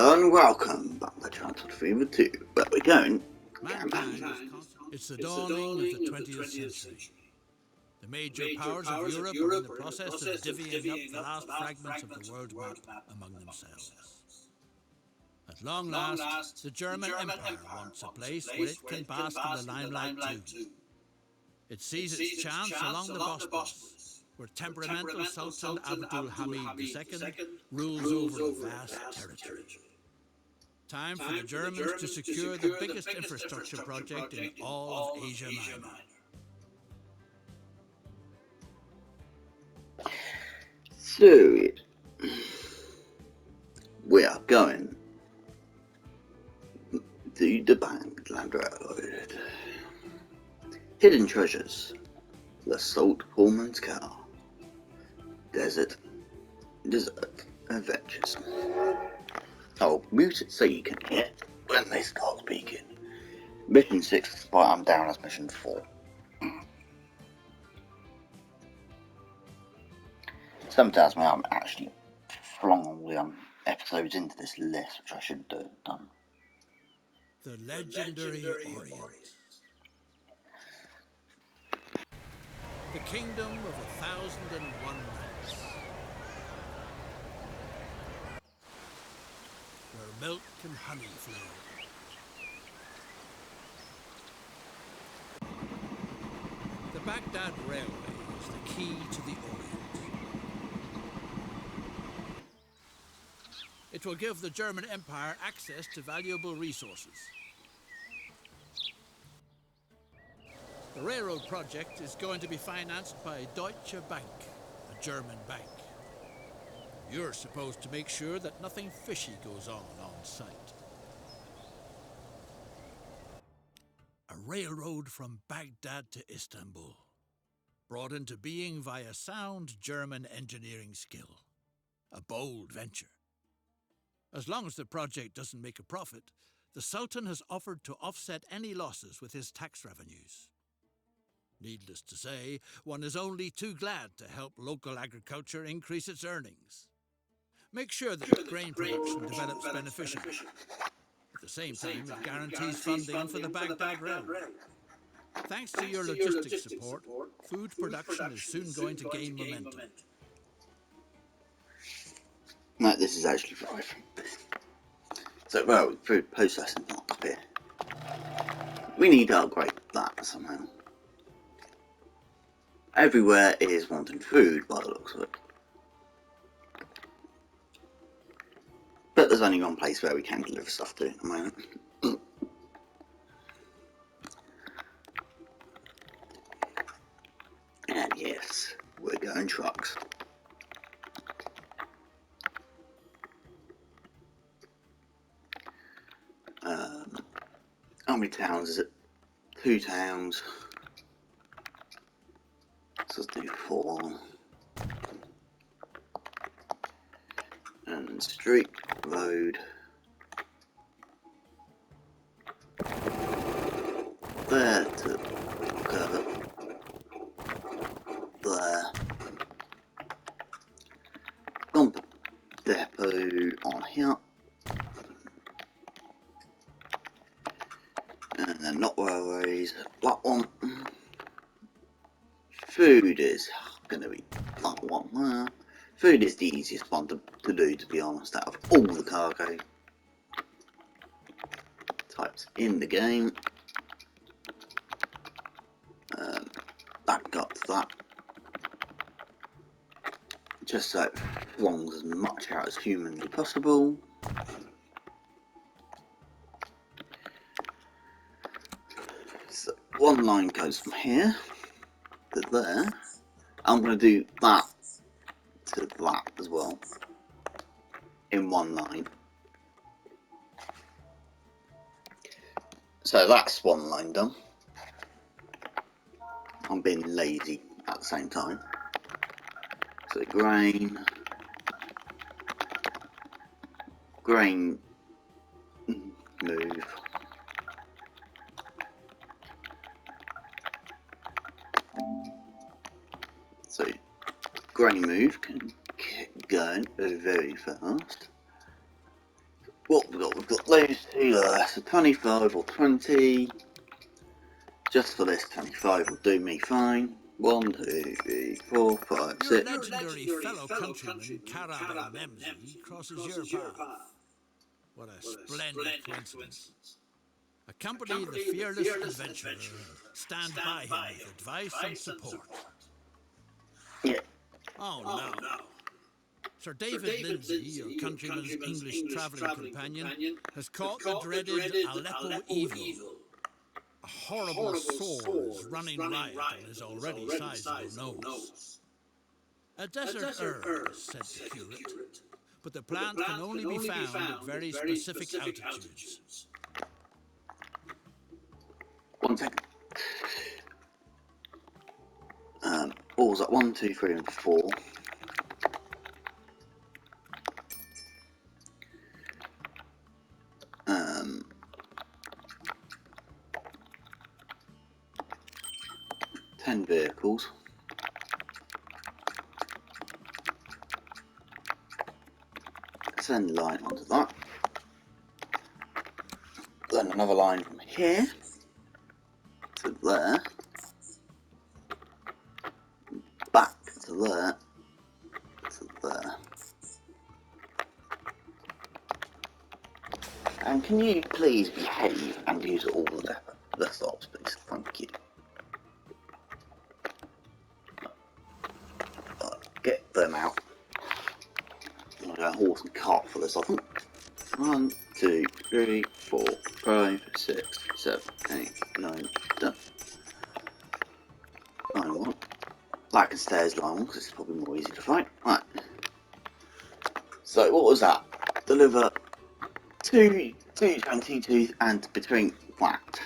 Hello and welcome back to Childhood Fever 2, where we're going. It's the dawning of the 20th century. The major powers of Europe are in the process of divvying up the last fragments of the world map among themselves. At long last, the German Empire wants a place where it can bask in the limelight too. It sees its chance along the Bosporus, where temperamental Sultan Abdul Hamid II rules over a vast territory. Time for the Germans to secure the biggest infrastructure project in all of Asia Minor. So, we are going to the Bankland Railroad. Hidden treasures, the Salt Pullman's car, desert adventures. I'll mute it so you can hear when they start speaking. Mission 6, but I'm down as Mission 4. Some tells me I'm actually flung all the episodes into this list, which I should have done. The legendary Orient. The kingdom of 1,001 nights. Where milk and honey flow. The Baghdad Railway is the key to the Orient. It will give the German Empire access to valuable resources. The railroad project is going to be financed by Deutsche Bank, a German bank. You're supposed to make sure that nothing fishy goes on site. A railroad from Baghdad to Istanbul, brought into being via sound German engineering skill. A bold venture. As long as the project doesn't make a profit, the Sultan has offered to offset any losses with his tax revenues. Needless to say, one is only too glad to help local agriculture increase its earnings. Make sure that grain production develops beneficially. At the same time, it guarantees funding for the Baghdad Railway. Thanks to your logistics support, food production is soon going to gain momentum. No, this is actually 5. So, well, food processing not here. We need to upgrade that somehow. Everywhere is wanting food by the looks of it. But there's only one place where we can deliver stuff to at the moment. And yes, we're going trucks. How many towns is it? 2 towns. So let's do 4. And street, road. There to curve. There. Dump depot on here. And then not railways, that one. Food is going to be that one there. Food is the easiest one to do, to be honest, out of all the cargo types in the game. Back up to that. Just so it flings as much out as humanly possible. So one line goes from here to there. I'm going to do that to that as well in one line. So that's one line done. I'm being lazy at the same time. So grain move. So grain move can get going very fast. what we've got? We've got those two there, so 25 or 20. Just for this, 25 will do me fine. 1, 2, 3, 4, 5, Your 6. legendary fellow countryman, Caravan Memsey, crosses your path. What a splendid coincidence. Accompany the fearless adventurer and stand by him with advice and support. Yeah. Oh no. Sir David Lindsay, your countryman's English travelling companion, has caught the dreaded Aleppo evil. A horrible sore is running riot on his already sizable nose. A desert herb is said to cure it, but the plant can only be found at very specific altitudes. 1 second. What was that? 1, 2, 3, and 4. Um, 10 vehicles. Send a line onto that. Then another line from here to there. Back to there. To there. And can you please behave and use all the stops, please? Thank you. Get them out. I'm going to go horse and cart for this, I think. 1, 2, 3, 4, 5, 6, 7, 8, 9, 10. Line 1. That can stay as line 1 because it's probably more easy to find. Right. So, what was that? Deliver 222 and between that.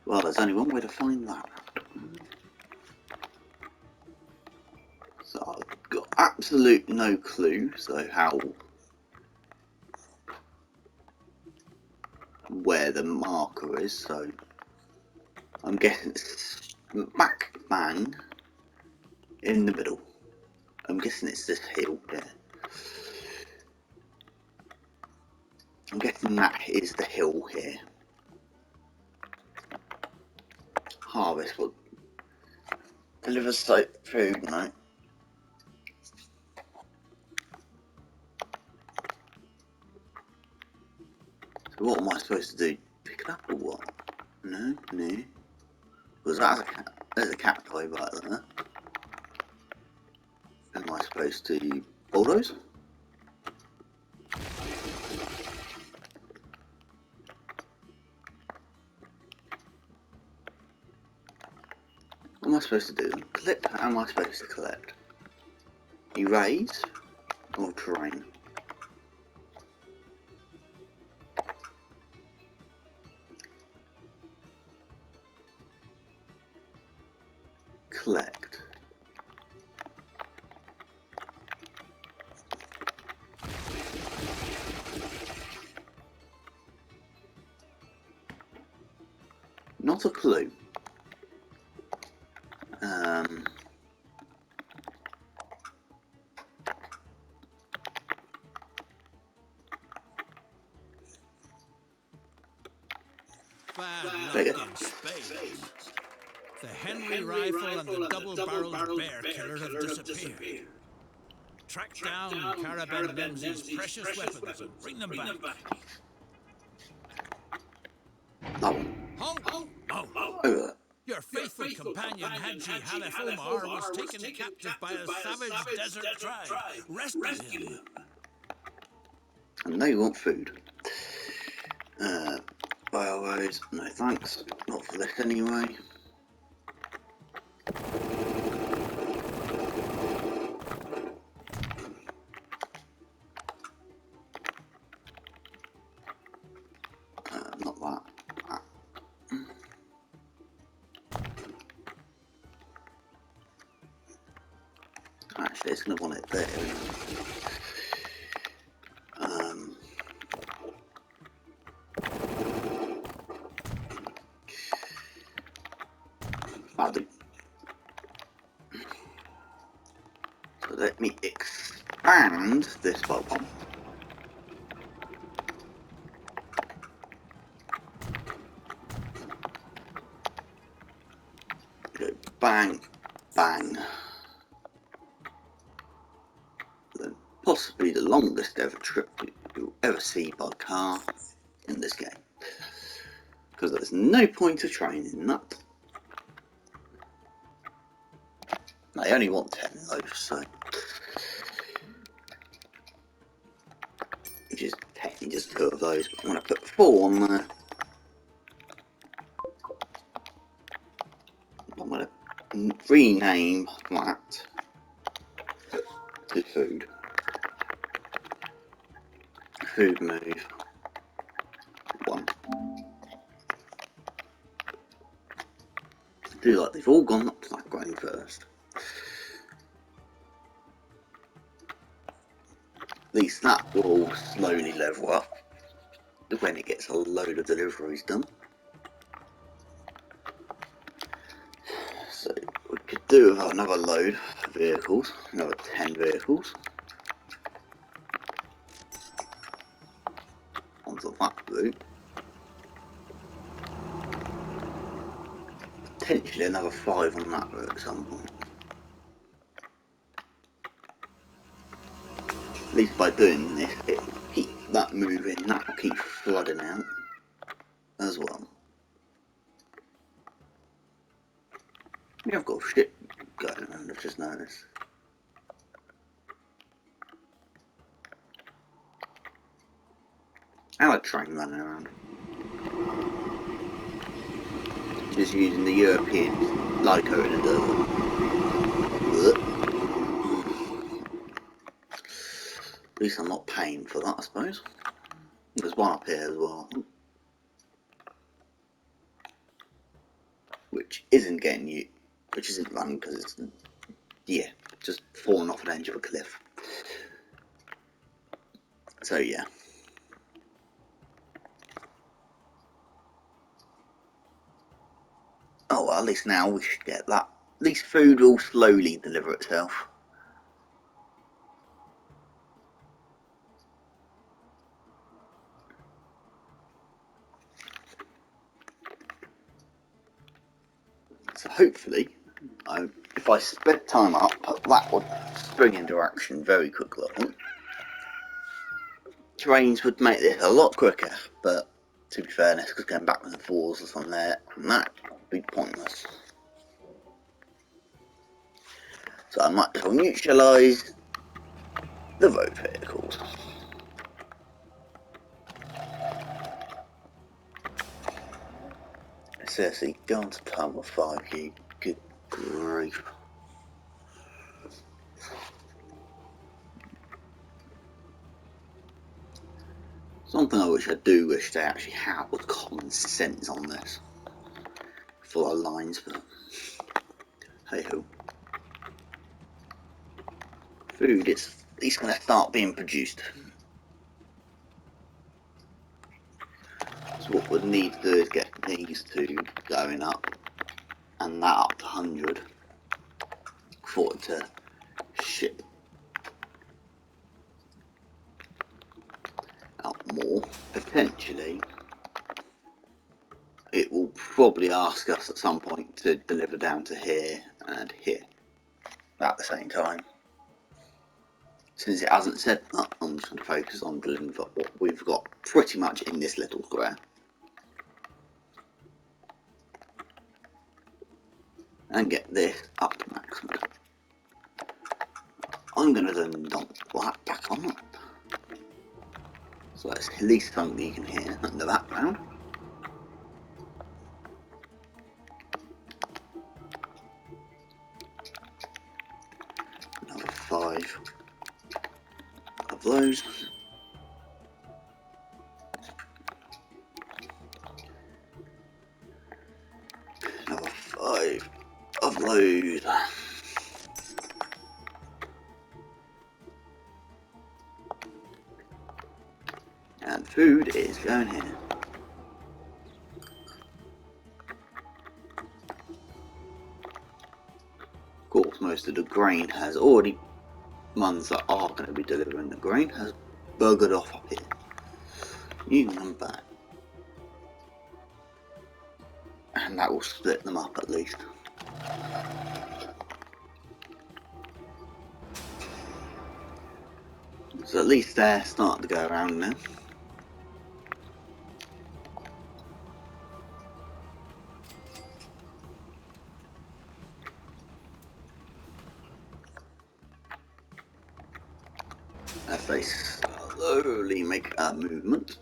Well, there's only one way to find that. So I've got absolute no clue, so where the marker is, so I'm guessing it's back bang in the middle. I'm guessing it's this hill, yeah. I'm guessing that is the hill here. Harvest will deliver soap food, no. So what am I supposed to do? Pick it up or what? No. Was that there's a cacti right there. Am I supposed to bulldoze? What am I supposed to do? Clip? How am I supposed to collect? Erase or terrain? Collect. Not a clue. Bad luck in spades. The Henry rifle and the double-barreled bear killer have disappeared. Track down Caravan Memsey's precious weapons and bring them back. That one. Halt! No. Over. Your faithful companion Haji Halef Omar was taken captive by a savage desert tribe. Rescue him. And they want food. Railroads, no thanks. Not for this anyway. Not that. Actually, it's going to want it there. I'll do. So let me expand this bubble. bang, bang. Then possibly the longest ever trip you'll ever see by car in this game. Because there's no point of training that. They only want 10 loaves, so which is technically just 2 of those, but I'm going to put 4 on there. I'm going to rename that to food. Food move 1. Do like they've all gone up to that grain first. At least that will slowly level up when it gets a load of deliveries done. So we could do another load of vehicles, another 10 vehicles onto that route. Potentially another 5 on that route at some point. At least by doing this, it will keep that moving, that will keep flooding out as well. Yeah, I've got shit going around, I've just noticed. And a train running around. Just using the European Lyco in a desert. At least I'm not paying for that, I suppose. There's one up here as well, which isn't getting you, which isn't running because it's, yeah, just falling off an edge of a cliff. So yeah. Oh well, at least now we should get that. At least food will slowly deliver itself. So hopefully, if I sped time up, that would spring into action very quickly. Trains would make this a lot quicker, but to be fairness, because going backwards and forwards on there, that would be pointless. So I might as well neutralise the road vehicles. Seriously, go on to Terminal 5, you good grief. Something I wish they actually had was common sense on this. For our lines, but hey ho. Food is at least going to start being produced. So what we'd need to do is get these two going up and that up to 100 for it to ship out more. Potentially it will probably ask us at some point to deliver down to here and here at the same time. Since it hasn't said that, I'm just going to focus on delivering what we've got pretty much in this little square. And get this up to maximum. I'm going to then dump that back on that. So that's at least something you can hear in the background. Another 5 of those. Another 5 of those. And food is going here. Of course, most of the grain has already, ones that are going to be delivering the grain, has buggered off up here. You can come back. And that will split them up at least. So at least they're starting to go around now. As they slowly make a movement.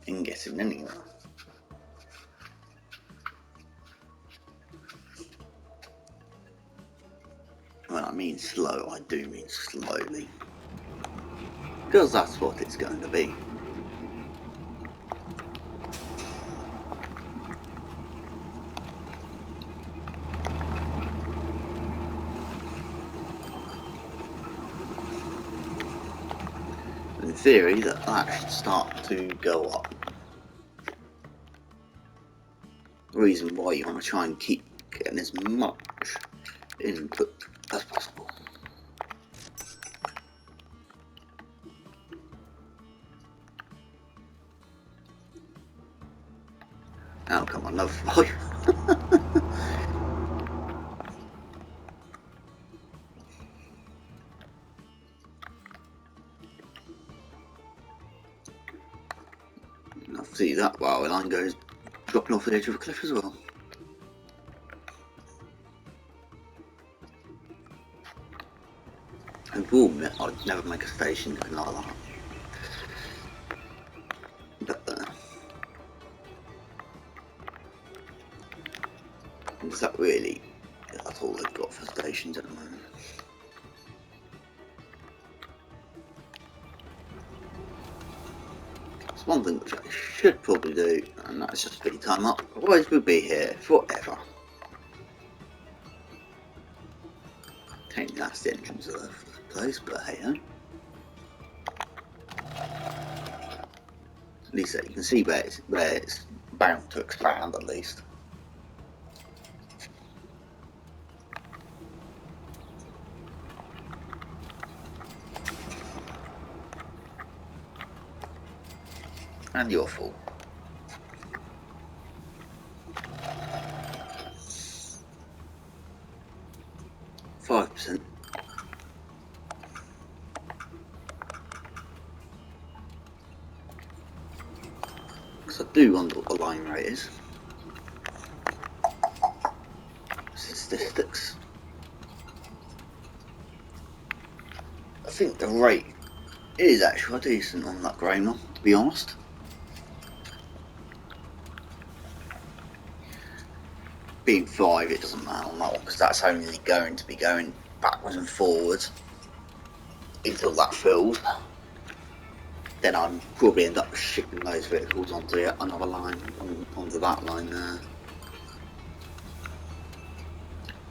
And getting anywhere. When I mean slow, I do mean slowly. Because that's what it's going to be. In theory, that should start to go up. The reason why you want to try and keep getting as much input as possible. Oh, come on, another 5. I see that railway line goes dropping off the edge of a cliff as well. I will admit I'd never make a station looking like that. But is that really, that's all they've got for stations at the moment. It's one thing which I should probably do, and that's just speed time up, otherwise we'll be here forever. Technically that's the entrance of the place, but hey ho. At least you can see where it's bound to expand at least. And your fault. %. Because I do wonder what the line rate is. Statistics. I think the rate is actually decent on that grain one, to be honest. Being 5, it doesn't matter on that one because that's only going to be going backwards and forwards until that fills. Then I'd probably end up shipping those vehicles onto another line, onto that line there.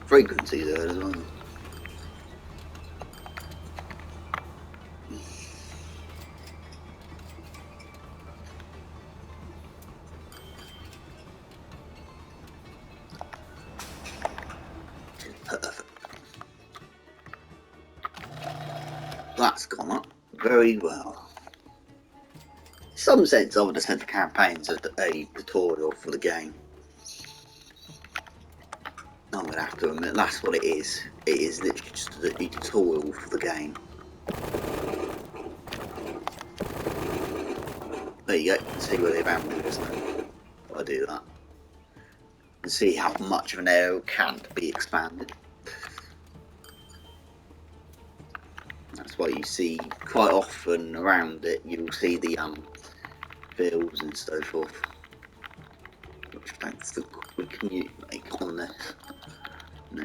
Frequency there as well. Perfect. That's gone up very well. In some sense, I would have said the campaign's a tutorial for the game. I'm going to have to admit, that's what it is. It is literally just a tutorial for the game. There you go, see where they've bounded, isn't it? I do that. And see how much of an area can't be expanded. That's why you see quite often around it, you'll see the fields and so forth. Which thanks to we can make on this. No.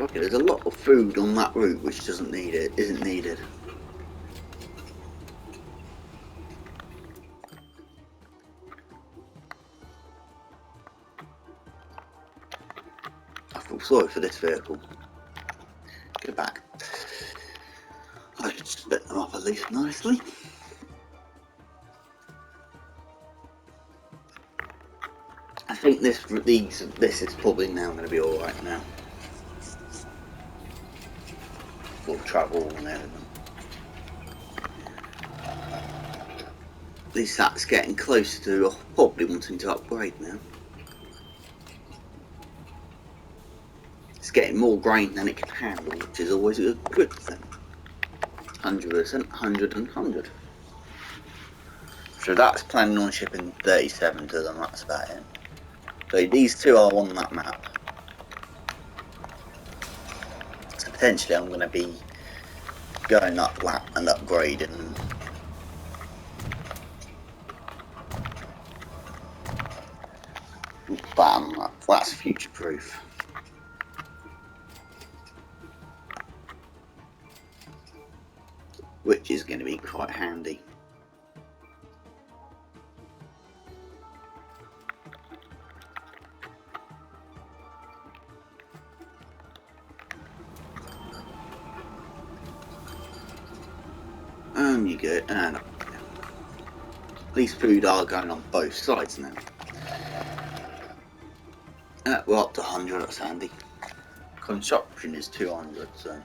Okay, there's a lot of food on that route which isn't needed. I feel sorry for this vehicle. Go back. I should split them up at least nicely. I think this is probably now going to be all right now. For travel and everything. At least that's getting close to probably wanting to upgrade now. It's getting more grain than it can handle, which is always a good thing. 100%, 100 and 100. So that's planning on shipping 37 to them, that's about it. So these two are on that map. So potentially I'm going to be going up that and upgrading. Bam, that's future proof. Which is going to be quite handy. You go, and at least food are going on both sides now. We're up to 100, that's handy. Construction is 200, so.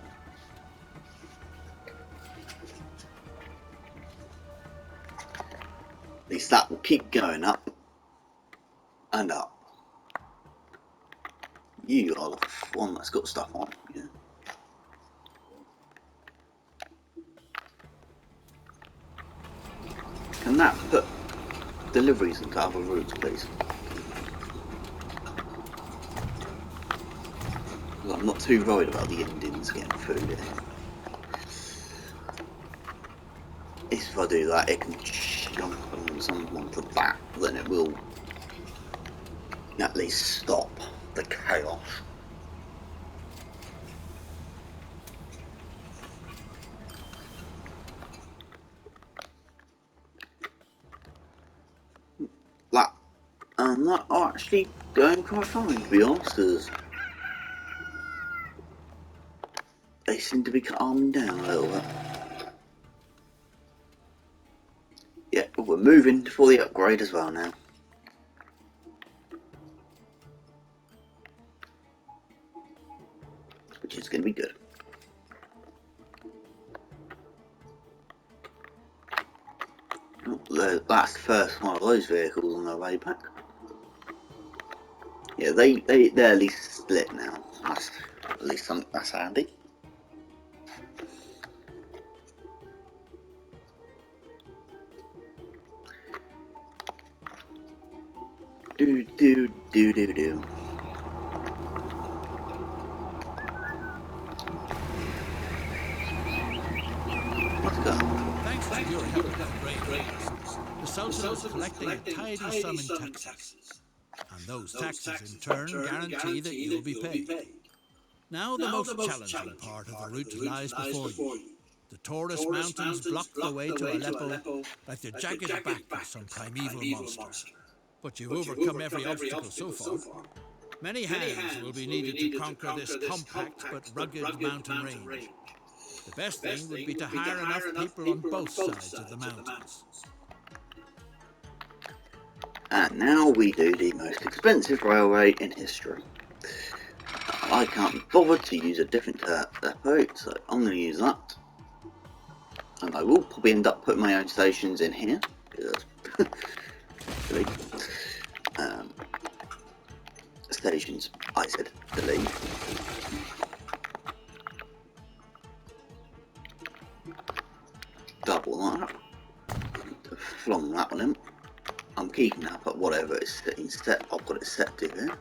At least that will keep going up and up. You are the one that's got stuff on, yeah. Can that put deliveries into other routes, please? I'm not too worried about the Indians getting food in. If I do that, it can jump on someone for that, then it will at least stop the chaos. That are actually going quite fine, to be honest, as they seem to be calming down a little bit. Yeah, but we're moving for the upgrade as well now. Which is going to be good. Oh, that's the first one of those vehicles on their way back. Yeah, they're at least split now. That's at least something that's handy. Do. Let's go. Thanks to your help with the Sultan is collecting a tidy sum in taxes. And those taxes in turn guarantee that you'll be paid. Now the most challenging part of the route lies before you. The Taurus Mountains block the way to Aleppo like the jagged back of some primeval monster. But you've overcome every obstacle so far. Many hands will be needed to conquer this compact but rugged mountain range. The best thing would be to hire enough people on both sides of the mountains. And now we do the most expensive railway in history. I can't be bothered to use a different depot, so I'm going to use that. And I will probably end up putting my own stations in here, because stations, I said delete. Double that, flung that one in. I'm keeping that at whatever it's set. I've got it set to here.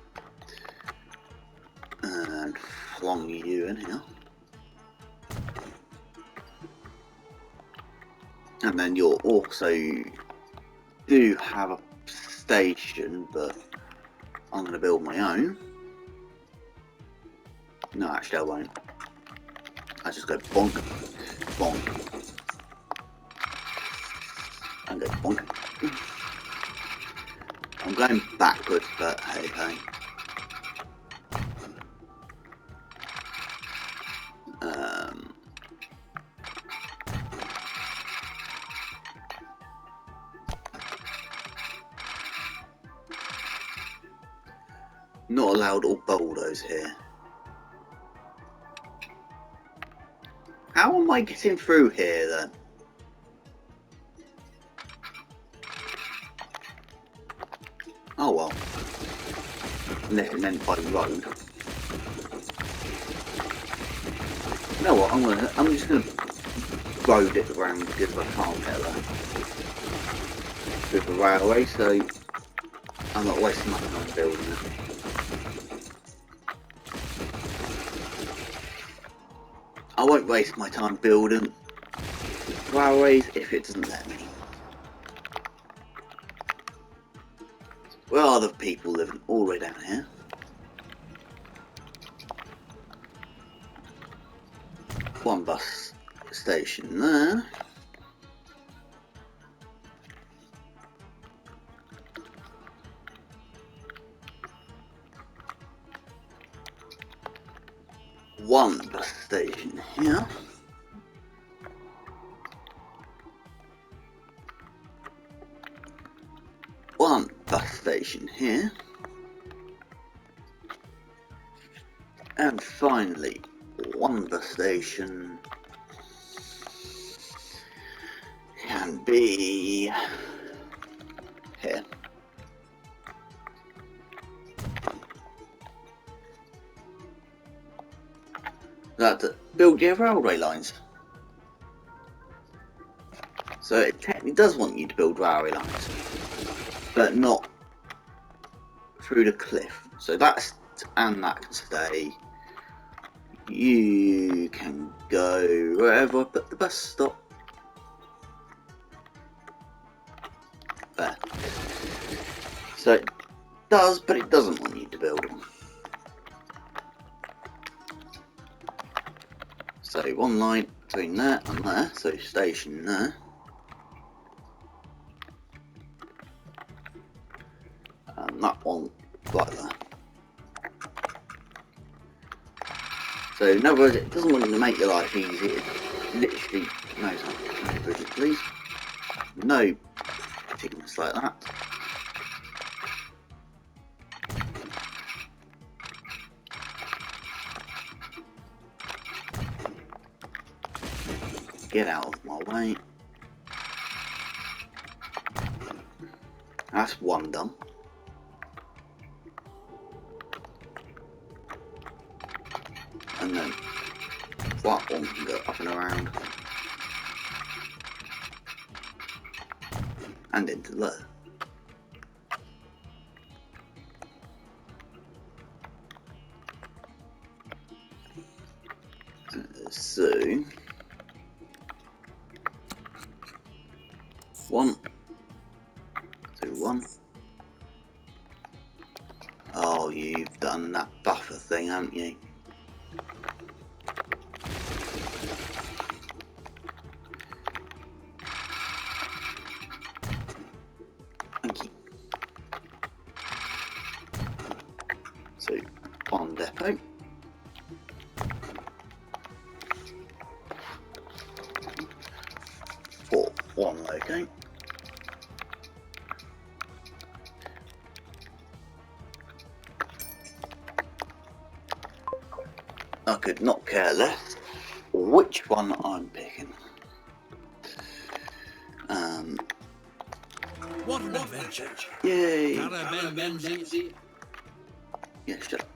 And flung you in here. And then you'll also do have a station, but I'm going to build my own. No, actually I won't. I just go bonk, bonk, and go bonk. I'm going backwards, but hey, hey. Not allowed all bulldoze here. How am I getting through here then? Oh well. Unless it meant by road. You know what? I'm just gonna road it around because I can't get there with the railway, so I'm not wasting my time building it. I won't waste my time building railways if it doesn't let me. Where are the people living? All the way down here. One bus station there. One bus station here. One bus station here. And finally, one bus station can be here. That to build your railway lines. So it technically does want you to build railway lines, but not through the cliff. So that's, and that can stay. You can go wherever I put the bus stop. There. So it does, but it doesn't want you to build them. So one line between there and there, so station there. And that one right there. So in other words, it doesn't want you to make your life easy. It literally knows how to bridges, please. No chickens like that. Get out of my way. That's one done. And then that one can go up and around. And into there. So one, two, one. Oh, you've done that buffer thing, haven't you? Thank you. So one depot. For one loco. I could not care less which one I'm picking. What an adventure! Yay! Caramel Menzies. Yeah, shut up.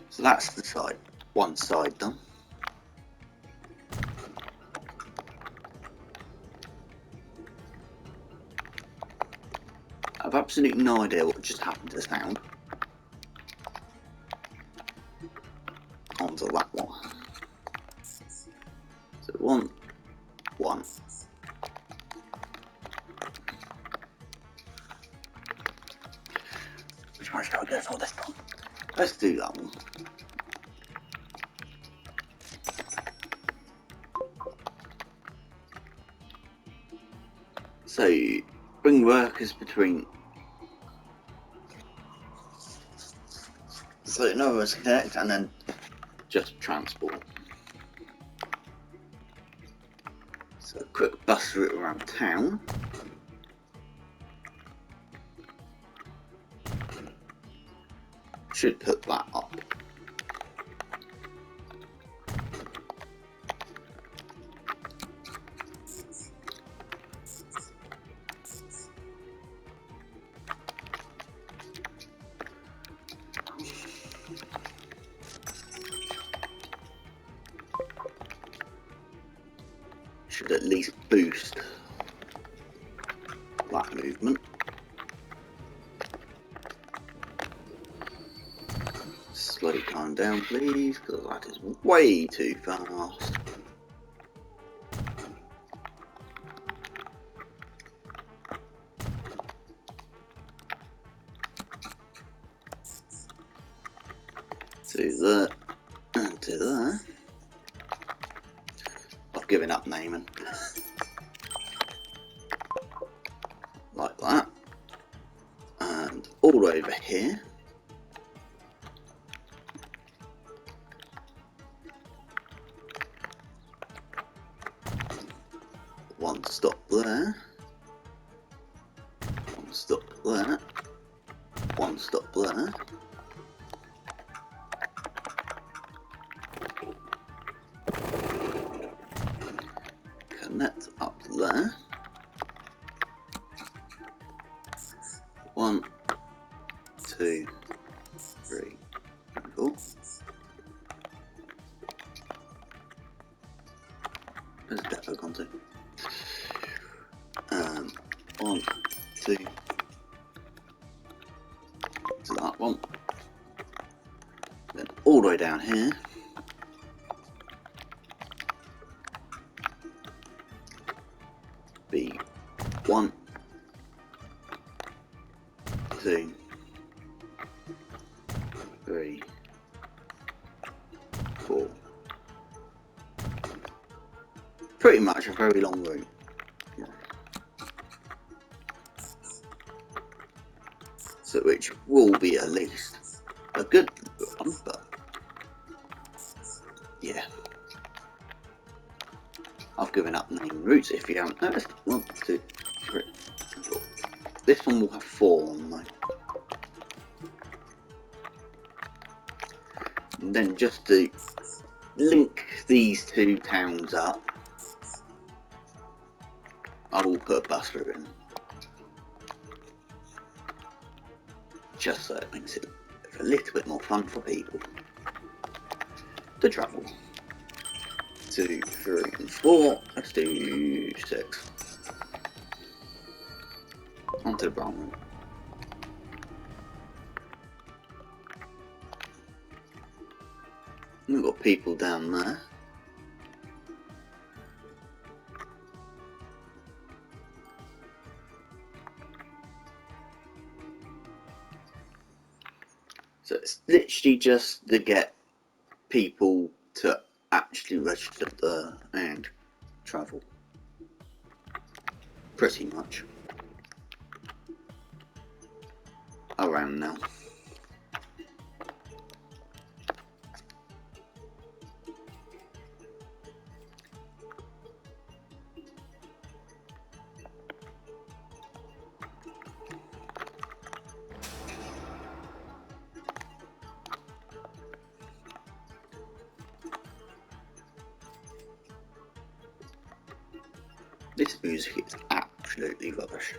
So that's the side, one side done. I've absolutely no idea what just happened to the sound. Onto that one. So one. Which one shall I go for this time? Let's do that one. So bring workers between. So in other words, connect and then just transport. So a quick bus route around town. Should put that up. should at least boost that movement. Slow time down, please, because that is way too fast. To there, and to there. I've given up naming. Like that. And all over here. One stop there. One stop there. One stop there. Connect up there. 1, 2, 3, 4. Where's the depot gone to? 1, 2. To that one. Then all the way down here. Be 1, 2, 3, 4. Pretty much a very long route. So which will be at least a good one, but yeah. I've given up naming routes if you haven't noticed. 1, 2, 3, 4. This one will have 4 on though. And then just to link these two towns up, I will put a bus route in. Just so it makes it a little bit more fun for people to travel. 2, 3, and 4. Let's do 6. Onto the brown route. We've got people down there. So it's literally just to get people to actually register there and travel. Pretty much. Around now. This music is absolutely rubbish.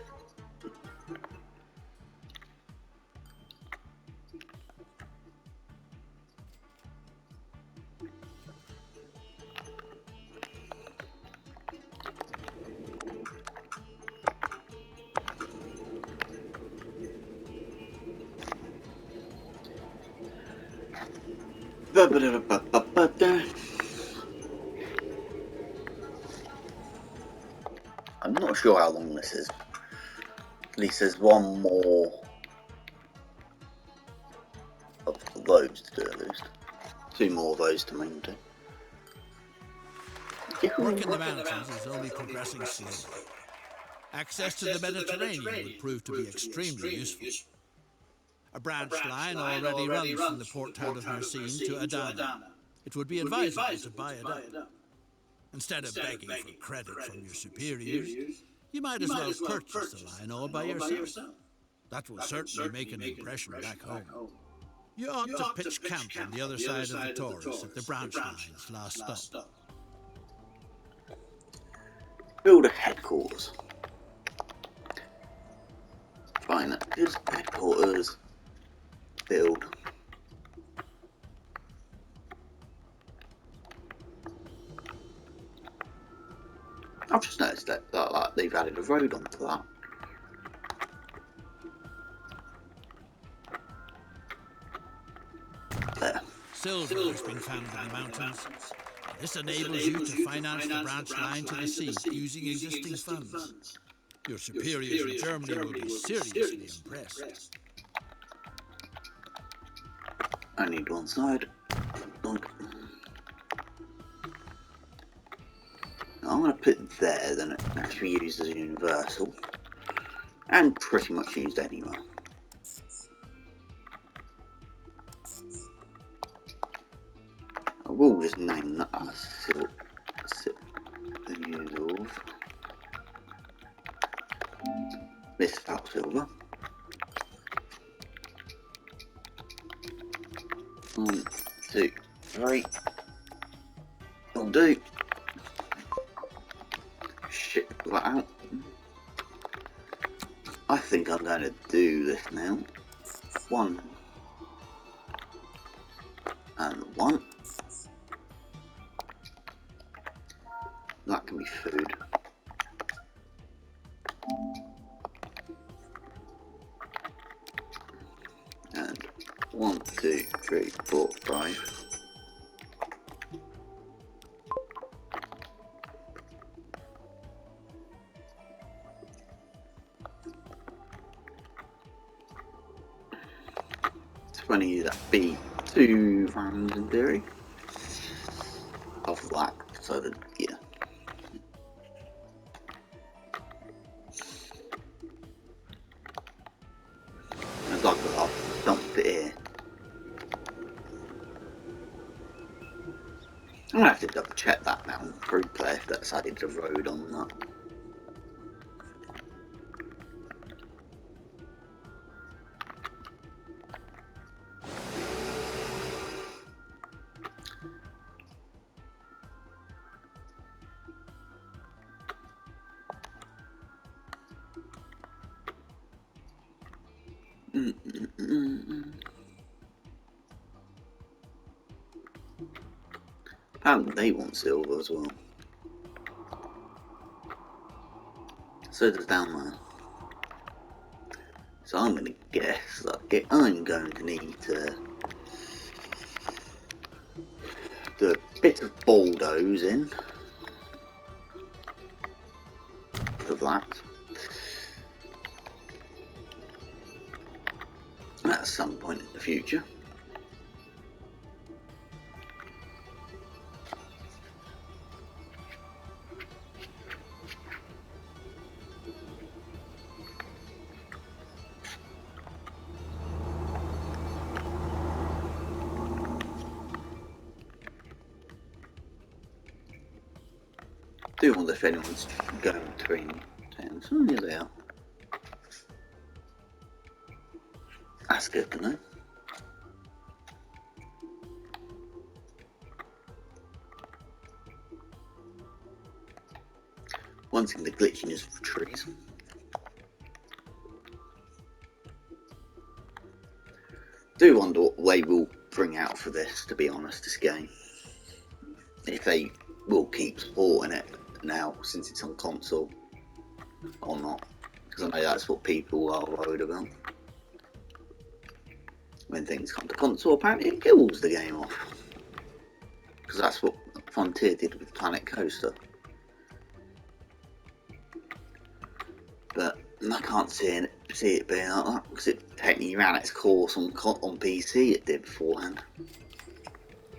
I'm not sure how long this is. At least there's one more of those to do at least. 2 more of those to maintain. Work in the mountains is only progressing slowly. Access to the Mediterranean would prove to be extremely useful. A branch line already runs from the port town of Mersine to Adana. It would be advisable to buy it up. Instead of begging for credit from your superiors, you might as well purchase the line all by yourself. That will certainly make an impression back home. You ought to pitch camp on the other side of the Taurus at the branch line's last stop. Build a headquarters. Fine, here's headquarters. Build. that they've added a road onto that. There. Silver has been found in the mountains. This enables you to finance the branch line to the sea using existing funds. Your superiors in Germany will be seriously impressed. I need one side. Look. I'm going to put it there, then it can actually be used as a universal. And pretty much used anywhere. I will just name that as this fat silver. 1, 2, 3. I'll do. Ship that out. I think I'm going to do this now. 1 and 1. That can be food. And 1, 2, 3, 4, 5. Funny that be 2 rounds in theory of that, so that yeah. It's like I've dumped it here. I'm gonna have to double check that now on Freeplay if that's added a road on that. Apparently they want silver as well. So does down there. So I'm going to guess that I'm going to need to do a bit of bulldozing for that. At some point in the future. Do wonder if anyone's going between towns. Oh, here they are. That's good to know. One thing the glitching is for trees. Do wonder what they will bring out for this, to be honest, this game. If they will keep supporting it now, since it's on console, or not. Because I know that's what people are worried about. When things come to console, apparently it kills the game off. Because that's what Frontier did with Planet Coaster. But I can't see it being like that, because it technically ran its course on PC, it did beforehand.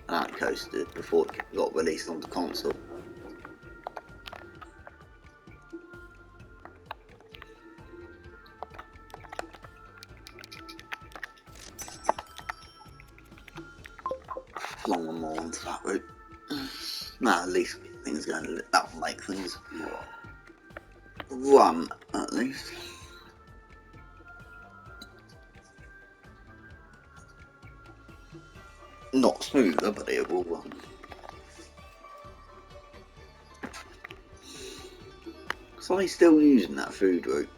Planet Coaster did before it got released onto console. Long and more onto that route. Nah, at least things going to that will make things run at least. Not smoother, but it will run. So I'm still using that food route.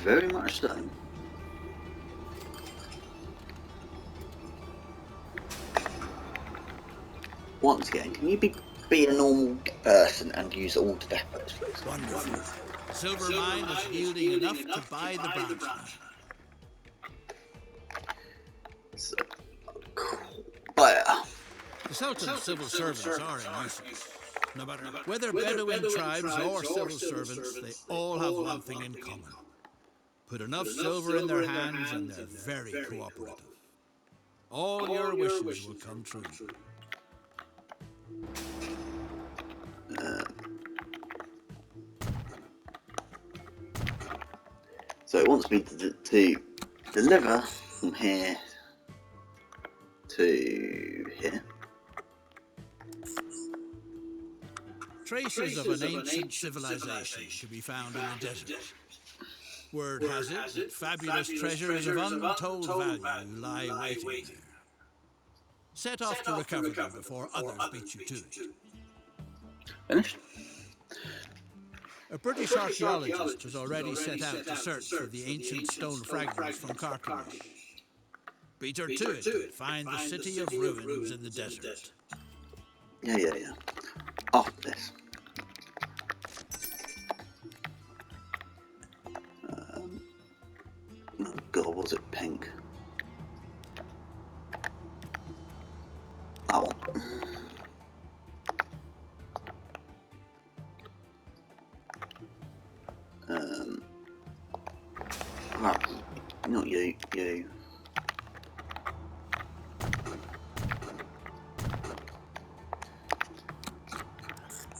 Very much so. Once again, can you be be a normal person and use all the depots, please? Wonderful. The silver mine is yielding enough to buy the branch now. So, buyer. The Sultan's civil servants are a nuisance. No matter whether Bedouin tribes or civil servants, they all have one thing in common. Put enough silver in their hands and they're very cooperative. All your wishes will come true. So it wants me to deliver from here to here. Traces of an ancient civilization can be found in the desert. Word has it that fabulous treasures of untold value lie waiting there. Set off to recover them before others beat you to it. Finished? A British archaeologist has already set out to search for the ancient stone fragments from Carchemish. Beat her to it and find the city of ruins in the desert. Yeah. After this. Oh god, was it pink? That one. Right, not you.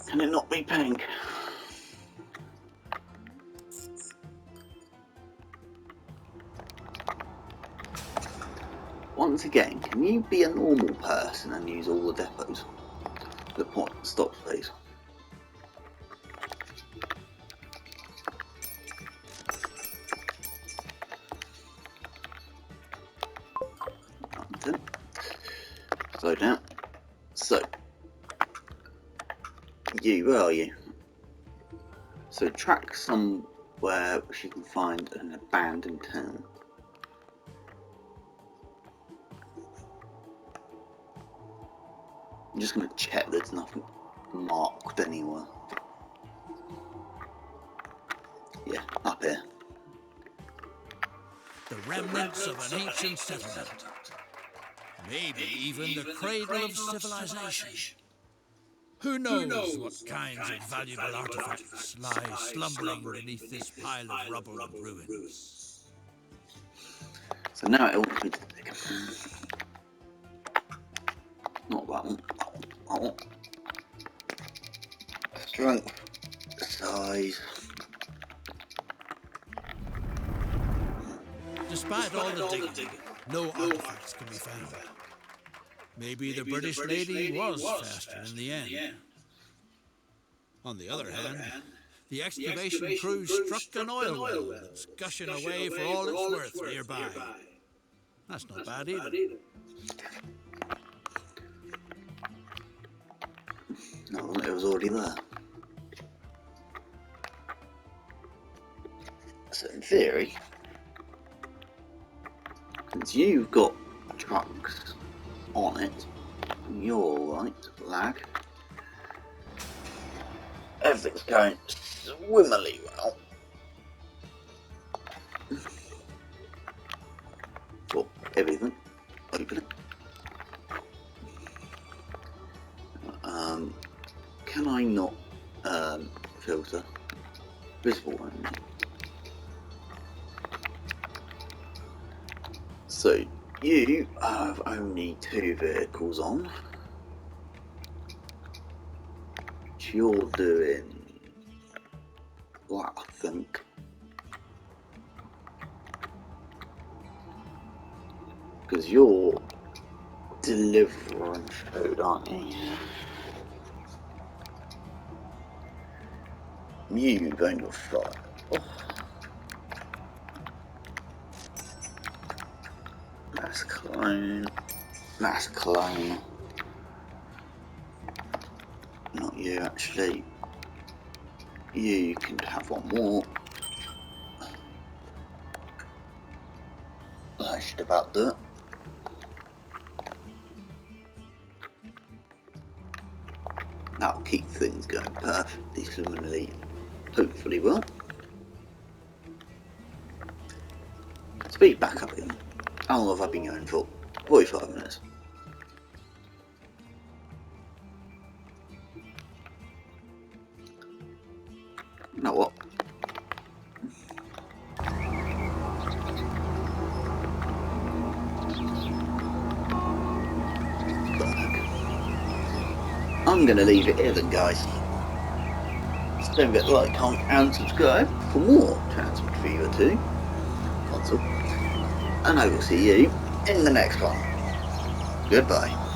Can it not be pink? Once again, can you be a normal person and use all the depots? The point stops, please. Slow down. So, where are you? So track somewhere which you can find an abandoned town. I'm just going to check there's nothing marked anywhere. Yeah, up here. The remnants of an ancient settlement. Maybe even the cradle of civilization. Who knows what kinds of valuable artifacts lie slumbering beneath this pile of rubble and ruins. So now it wants me to pick. Not that one. That one. Strength. Size. Despite all the digging, no artifacts can be found. Maybe the British lady was faster in the end. On the other hand, the excavation crew struck an oil well that's gushing away for all it's worth nearby. That's not bad either. No, it was already there. So in theory, since you've got trucks on it, you're right, lag. Everything's going swimmingly well. Well, everything. Open it. Can I not filter visible only? So you have only 2 vehicles on. You're doing that, I think. Because you're delivering food, aren't you? You going to fire. Oh. That's clone. That's clone. Not you, actually. You can have one more. I should about do it. That'll keep things going perfectly swimmingly, hopefully well. Speed back up again. How long have I been going for? 45 minutes. You know what? I'm going to leave it here then, guys. So don't forget to like, comment and subscribe for more Transmit Fever 2 console. And I will see you in the next one. Goodbye.